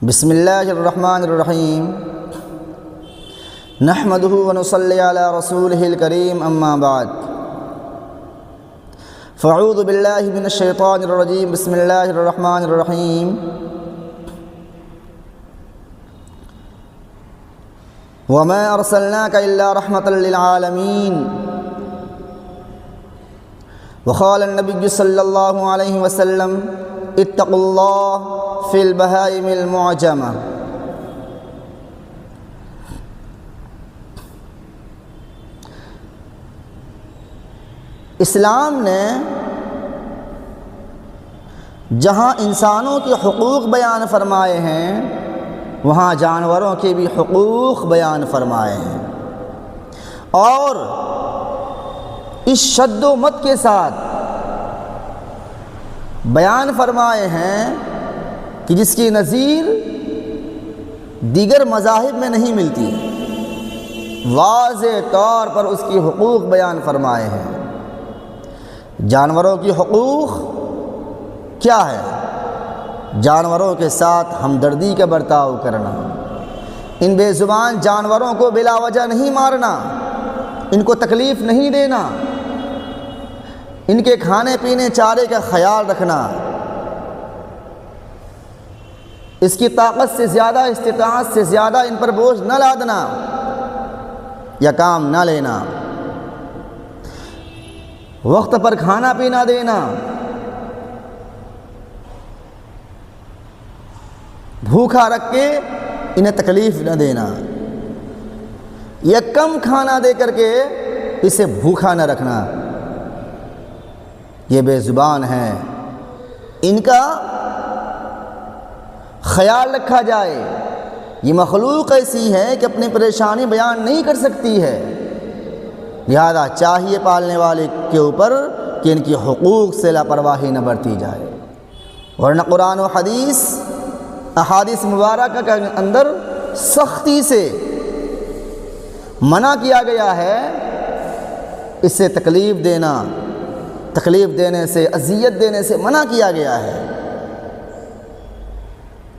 بسم اللہ الرحمن الرحیم نحمدہ ونصلی علی رسولہ الکریم اما بعد فاعوذ باللہ من الشیطان الرجیم بسم اللہ الرحمن الرحیم وما ارسلناک الا رحمۃ للعالمین وقال النبی صلی اللہ علیہ وسلم اتقوا اللہ فی البہائم المعجمہ۔ اسلام نے جہاں انسانوں کے حقوق بیان فرمائے ہیں وہاں جانوروں کے بھی حقوق بیان فرمائے ہیں، اور اس شد و مت کے ساتھ بیان فرمائے ہیں کہ جس کی نظیر دیگر مذاہب میں نہیں ملتی۔ واضح طور پر اس کی حقوق بیان فرمائے ہیں۔ جانوروں کی حقوق کیا ہے؟ جانوروں کے ساتھ ہمدردی کا برتاؤ کرنا، ان بے زبان جانوروں کو بلا وجہ نہیں مارنا، ان کو تکلیف نہیں دینا، ان کے کھانے پینے چارے کا خیال رکھنا، اس کی طاقت سے زیادہ استطاعت سے زیادہ ان پر بوجھ نہ لادنا یا کام نہ لینا، وقت پر کھانا پینا دینا، بھوکا رکھ کے انہیں تکلیف نہ دینا یا کم کھانا دے کر کے اسے بھوکا نہ رکھنا۔ یہ بے زبان ہیں، ان کا خیال رکھا جائے۔ یہ مخلوق ایسی ہے کہ اپنی پریشانی بیان نہیں کر سکتی ہے، لہذا چاہیے پالنے والے کے اوپر کہ ان کی حقوق سے لاپرواہی نہ برتی جائے، ورنہ قرآن و حدیث احادیث مبارکہ کے اندر سختی سے منع کیا گیا ہے اس سے تکلیف دینے سے، اذیت دینے سے منع کیا گیا ہے۔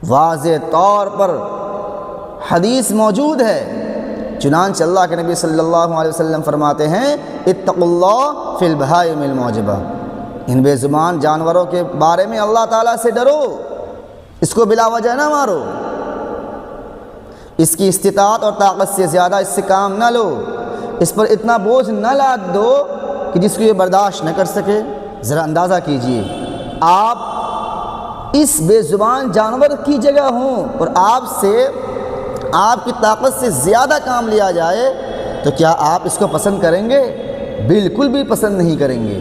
واضح طور پر حدیث موجود ہے، چنانچہ اللہ کے نبی صلی اللہ علیہ وسلم فرماتے ہیں اتقوا اللہ فی البہائم المعجبہ، ان بے زبان جانوروں کے بارے میں اللہ تعالیٰ سے ڈرو، اس کو بلا وجہ نہ مارو، اس کی استطاعت اور طاقت سے زیادہ اس سے کام نہ لو، اس پر اتنا بوجھ نہ لاد دو کہ جس کو یہ برداشت نہ کر سکے۔ ذرا اندازہ کیجئے، آپ اس بے زبان جانور کی جگہ ہوں اور آپ کی طاقت سے زیادہ کام لیا جائے تو کیا آپ اس کو پسند کریں گے؟ بالکل بھی پسند نہیں کریں گے۔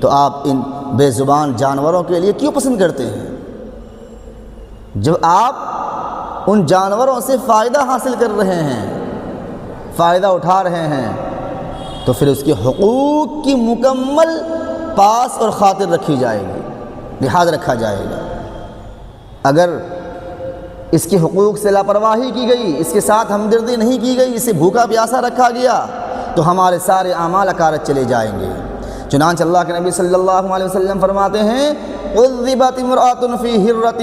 تو آپ ان بے زبان جانوروں کے لیے کیوں پسند کرتے ہیں؟ جب آپ ان جانوروں سے فائدہ حاصل کر رہے ہیں، فائدہ اٹھا رہے ہیں، تو پھر اس کے حقوق کی مکمل پاس اور خاطر رکھی جائے گی، لحاظ رکھا جائے گا۔ اگر اس کے حقوق سے لاپرواہی کی گئی، اس کے ساتھ ہمدردی نہیں کی گئی، اسے بھوکا پیاسا رکھا گیا تو ہمارے سارے اعمال اکارت چلے جائیں گے۔ چنانچہ اللہ کے نبی صلی اللہ علیہ وسلم فرماتے ہیں عذبت امرأة فی ہرة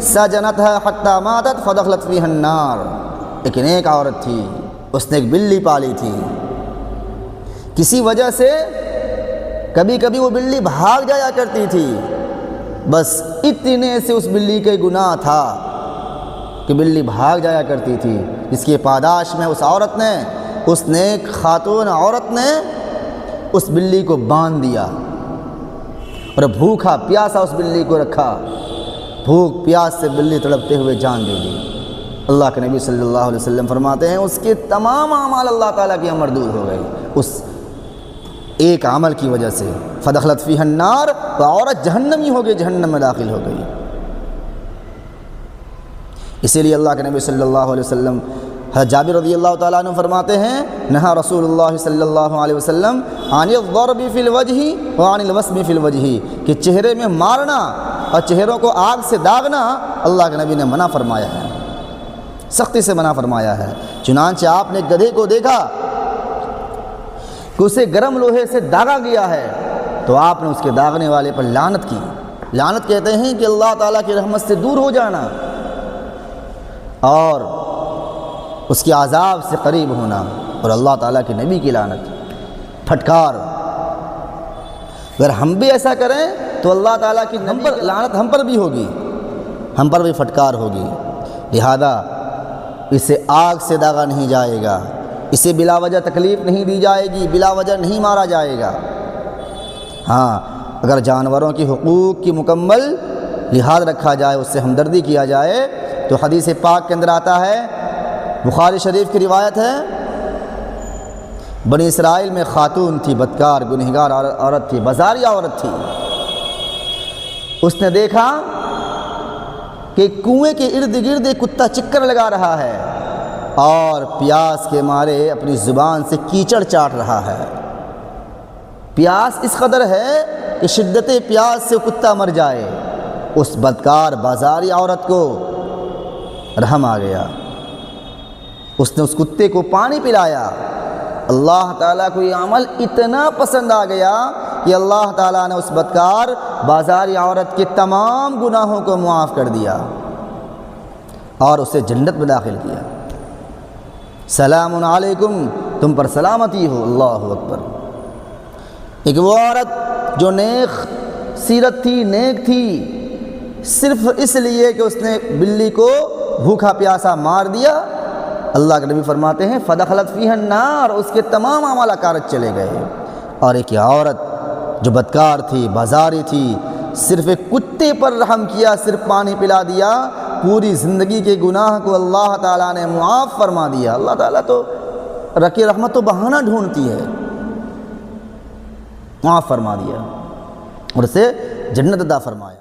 سجنتها حتی ماتت فدخلت فیہا النار۔ ایک نیک عورت تھی، اس نے ایک بلی پالی تھی، کسی وجہ سے کبھی کبھی وہ بلی بھاگ جایا کرتی تھی، بس اتنے سے اس بلی کے گناہ تھا کہ بلی بھاگ جایا کرتی تھی، جس کی پاداش میں اس نیک خاتون عورت نے اس بلی کو باندھ دیا اور بھوکا پیاسا اس بلی کو رکھا، بھوک پیاس سے بلی تڑپتے ہوئے جان دے دی۔ اللہ کے نبی صلی اللہ علیہ وسلم فرماتے ہیں اس کے تمام اعمال اللہ تعالیٰ کی مردود ہو گئی اس ایک عمل کی وجہ سے۔ فدخلت فیہا النار، تو عورت جہنمی ہو گئی، جہنم میں داخل ہو گئی۔ اسی لیے اللہ کے نبی صلی اللہ علیہ وسلم حضرت جابر رضی اللہ تعالیٰ عنہ فرماتے ہیں نہا رسول اللہ صلی اللہ علیہ وسلم عن الضرب فی الوجہ وعن الوسم فی الوجہ، کہ چہرے میں مارنا اور چہروں کو آگ سے داغنا اللہ کے نبی نے منع فرمایا ہے، سختی سے منع فرمایا ہے۔ چنانچہ آپ نے گدھے کو دیکھا کہ اسے گرم لوہے سے داغا گیا ہے تو آپ نے اس کے داغنے والے پر لعنت کی۔ لعنت کہتے ہیں کہ اللہ تعالیٰ کی رحمت سے دور ہو جانا، اور اس کے عذاب سے قریب ہونا، اور اللہ تعالیٰ کے نبی کی لعنت، پھٹکار۔ اگر ہم بھی ایسا کریں تو اللہ تعالیٰ کی لعنت ہم پر بھی ہوگی، ہم پر بھی پھٹکار ہوگی۔ لہذا اسے آگ سے داغا نہیں جائے گا، اسے بلا وجہ تکلیف نہیں دی جائے گی، بلا وجہ نہیں مارا جائے گا۔ ہاں، اگر جانوروں کے حقوق کی مکمل لحاظ رکھا جائے، اس سے ہمدردی کیا جائے، تو حدیث پاک کے اندر آتا ہے، بخاری شریف کی روایت ہے، بنی اسرائیل میں خاتون تھی، بدکار گنہگار عورت تھی، بازاریہ عورت تھی۔ اس نے دیکھا کہ کنویں کے ارد گرد ایک کتا چکر لگا رہا ہے اور پیاس کے مارے اپنی زبان سے کیچڑ چاٹ رہا ہے۔ پیاس اس قدر ہے کہ شدت پیاس سے کتا مر جائے۔ اس بدکار بازاری عورت کو رحم آ گیا، اس نے اس کتے کو پانی پلایا۔ اللہ تعالیٰ کو یہ عمل اتنا پسند آ گیا کہ اللہ تعالیٰ نے اس بدکار بازاری عورت کے تمام گناہوں کو معاف کر دیا اور اسے جنت میں داخل کیا۔ سلام علیکم، تم پر سلامتی ہو، اللہ اکبر۔ ایک وہ عورت جو نیک سیرت تھی، نیک تھی، صرف اس لیے کہ اس نے بلی کو بھوکا پیاسا مار دیا، اللہ کے نبی فرماتے ہیں فدخلت فیہا النار، اس کے تمام اعمال اکارت چلے گئے۔ اور ایک عورت جو بدکار تھی، بازاری تھی، صرف ایک کتے پر رحم کیا، صرف پانی پلا دیا، پوری زندگی کے گناہ کو اللہ تعالیٰ نے معاف فرما دیا۔ اللہ تعالیٰ تو رکی رحمت تو بہانہ ڈھونڈتی ہے، معاف فرما دیا اور اسے جنت عطا فرمایا۔